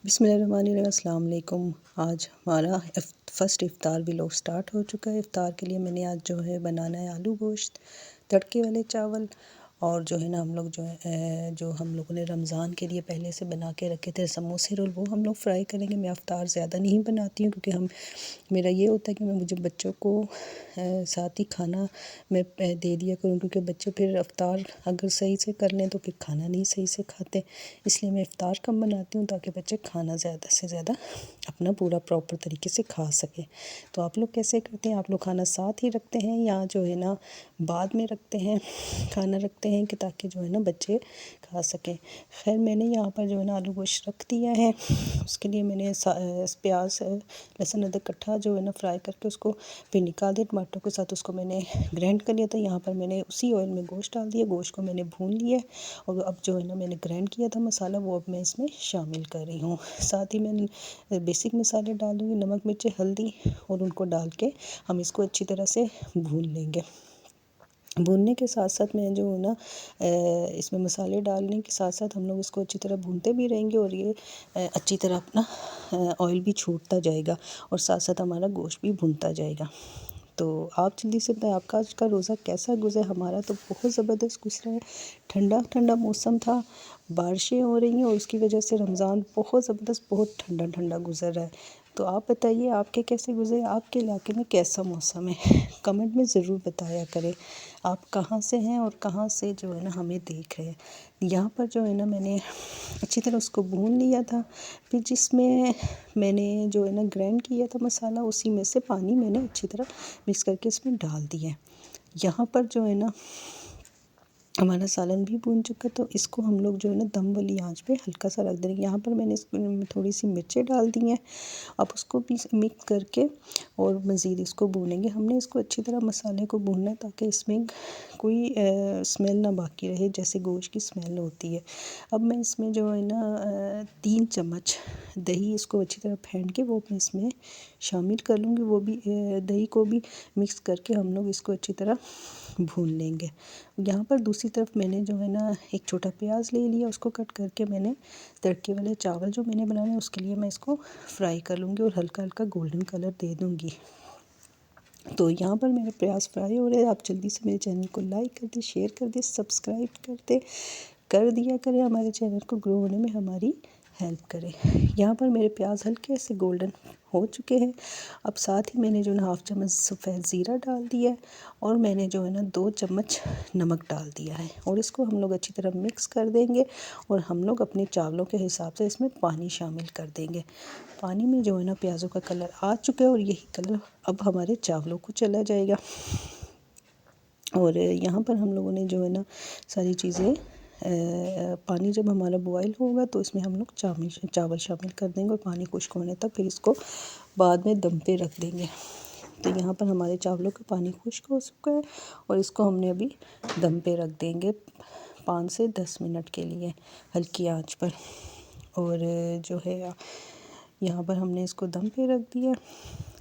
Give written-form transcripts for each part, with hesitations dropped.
बिस्मिल्लाहिर्रहमानिर्रहीम, अस्सलाम वालेकुम। आज हमारा फ़र्स्ट इफ़्तार व्लॉग स्टार्ट हो चुका है। इफ़्तार के लिए मैंने आज जो है बनाना है आलू गोश्त, तड़के वाले चावल और जो है ना हम लोग जो हम लोगों ने रमज़ान के लिए पहले से बना के रखे थे समोसे रोल, वो हम लोग फ्राई करेंगे। मैं इफ़्तार ज़्यादा नहीं बनाती हूँ क्योंकि मेरा ये होता है कि मैं मुझे बच्चों को साथ ही खाना मैं दे दिया करूँ, क्योंकि बच्चे फिर इफ़्तार अगर सही से कर लें तो फिर खाना नहीं सही से खाते। इसलिए मैं इफ़्तार कम बनाती हूँ ताकि बच्चे खाना ज़्यादा से ज़्यादा अपना पूरा प्रॉपर तरीके से खा सकें। तो आप लोग कैसे करते हैं? आप लोग खाना साथ ही रखते हैं या जो है ना बाद में रखते हैं, खाना रखते हैं कि ताकि जो है ना बच्चे खा सकें। खैर मैंने यहाँ पर जो है ना आलू गोश्त रख दिया है। उसके लिए मैंने प्याज लहसुन अदरक इकट्ठा जो है ना फ्राई करके उसको फिर निकाल दिया। टमाटर के साथ उसको मैंने ग्राइंड कर लिया था। यहाँ पर मैंने उसी ऑयल में गोश्त डाल दिया। गोश्त को मैंने भून लिया और अब जो है ना मैंने ग्राइंड किया था मसाला, वो अब मैं इसमें शामिल कर रही हूँ। साथ ही मैंने बेसिक मसाले डाल दूँगी, नमक मिर्च हल्दी, और उनको डाल के हम इसको अच्छी तरह से भून लेंगे। भूनने के साथ साथ मैं जो है ना इसमें मसाले डालने के साथ साथ हम लोग इसको अच्छी तरह भूनते भी रहेंगे और ये अच्छी तरह अपना ऑयल भी छूटता जाएगा और साथ साथ हमारा गोश्त भी भुनता जाएगा। तो आप जल्दी से बताएं आपका आज का रोज़ा कैसा गुजरा? हमारा तो बहुत ज़बरदस्त गुजरा है। ठंडा ठंडा मौसम था, बारिशें हो रही हैं और उसकी वजह से रमज़ान बहुत ज़बरदस्त, बहुत ठंडा ठंडा गुजर रहा है। तो आप बताइए आपके कैसे गुजरे? आपके इलाके में कैसा मौसम है? कमेंट में ज़रूर बताया करें। आप कहाँ से हैं और कहाँ से जो है ना हमें देख रहे हैं। यहाँ पर जो है ना मैंने अच्छी तरह उसको भून लिया था। फिर जिसमें मैंने जो है ना ग्राइंड किया था मसाला, उसी में से पानी मैंने अच्छी तरह मिक्स करके इसमें डाल दिया है। यहाँ पर जो है ना हमारा सालन भी भून चुका, तो इसको हम लोग जो है ना दम वाली आंच पे हल्का सा रख देंगे। यहाँ पर मैंने इसमें थोड़ी सी मिर्चें डाल दी हैं। अब उसको भी मिक्स करके और मज़ीद इसको भूनेंगे। हमने इसको अच्छी तरह मसाले को भूनना है ताकि इसमें कोई स्मेल ना बाकी रहे, जैसे गोश्त की स्मेल होती है। अब मैं इसमें जो है ना 3 चम्मच दही इसको अच्छी तरह फेंट के वो मैं इसमें शामिल कर लूँगी। वो भी दही को भी मिक्स करके हम लोग इसको अच्छी तरह भून लेंगे। यहाँ पर दूसरी तरफ मैंने जो है ना एक छोटा प्याज ले लिया, उसको कट करके मैंने तड़के वाले चावल जो मैंने बनाने हैं उसके लिए मैं इसको फ्राई कर लूँगी और हल्का हल्का गोल्डन कलर दे दूँगी। तो यहाँ पर मेरे प्याज फ्राई हो रहे हैं। आप जल्दी से मेरे चैनल को लाइक कर दे, शेयर कर दे, सब्सक्राइब कर दिया करें। हमारे चैनल को ग्रो होने में हमारी हेल्प करें। यहाँ पर मेरे प्याज हल्के से गोल्डन हो चुके हैं। अब साथ ही मैंने जो है ना हाफ़ चम्मच सफ़ेद ज़ीरा डाल दिया है और मैंने जो है ना 2 चम्मच नमक डाल दिया है और इसको हम लोग अच्छी तरह मिक्स कर देंगे और हम लोग अपने चावलों के हिसाब से इसमें पानी शामिल कर देंगे। पानी में जो है ना प्याज़ों का कलर आ चुका है और यही कलर अब हमारे चावलों को चला जाएगा। और यहाँ पर हम लोगों ने जो है ना सारी चीज़ें पानी जब हमारा बॉयल होगा तो इसमें हम लोग चावल शामिल कर देंगे और पानी खुश्क होने तक फिर इसको बाद में दम पे रख देंगे। तो यहाँ पर हमारे चावलों का पानी खुश्क हो चुका है और इसको हमने अभी दम पे रख देंगे 5 से 10 मिनट के लिए हल्की आंच पर। और जो है यहाँ पर हमने इसको दम पे रख दिया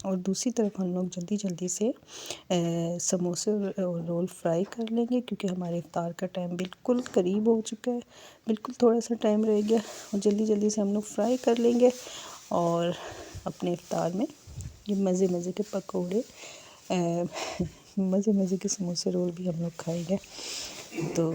और दूसरी तरफ हम लोग जल्दी से समोसे और रोल फ्राई कर लेंगे क्योंकि हमारे इफ़्तार का टाइम बिल्कुल करीब हो चुका है। बिल्कुल थोड़ा सा टाइम रह गया और जल्दी से हम लोग फ्राई कर लेंगे और अपने इफ़्तार में ये मज़े के पकोड़े मज़े के समोसे रोल भी हम लोग खाएंगे। तो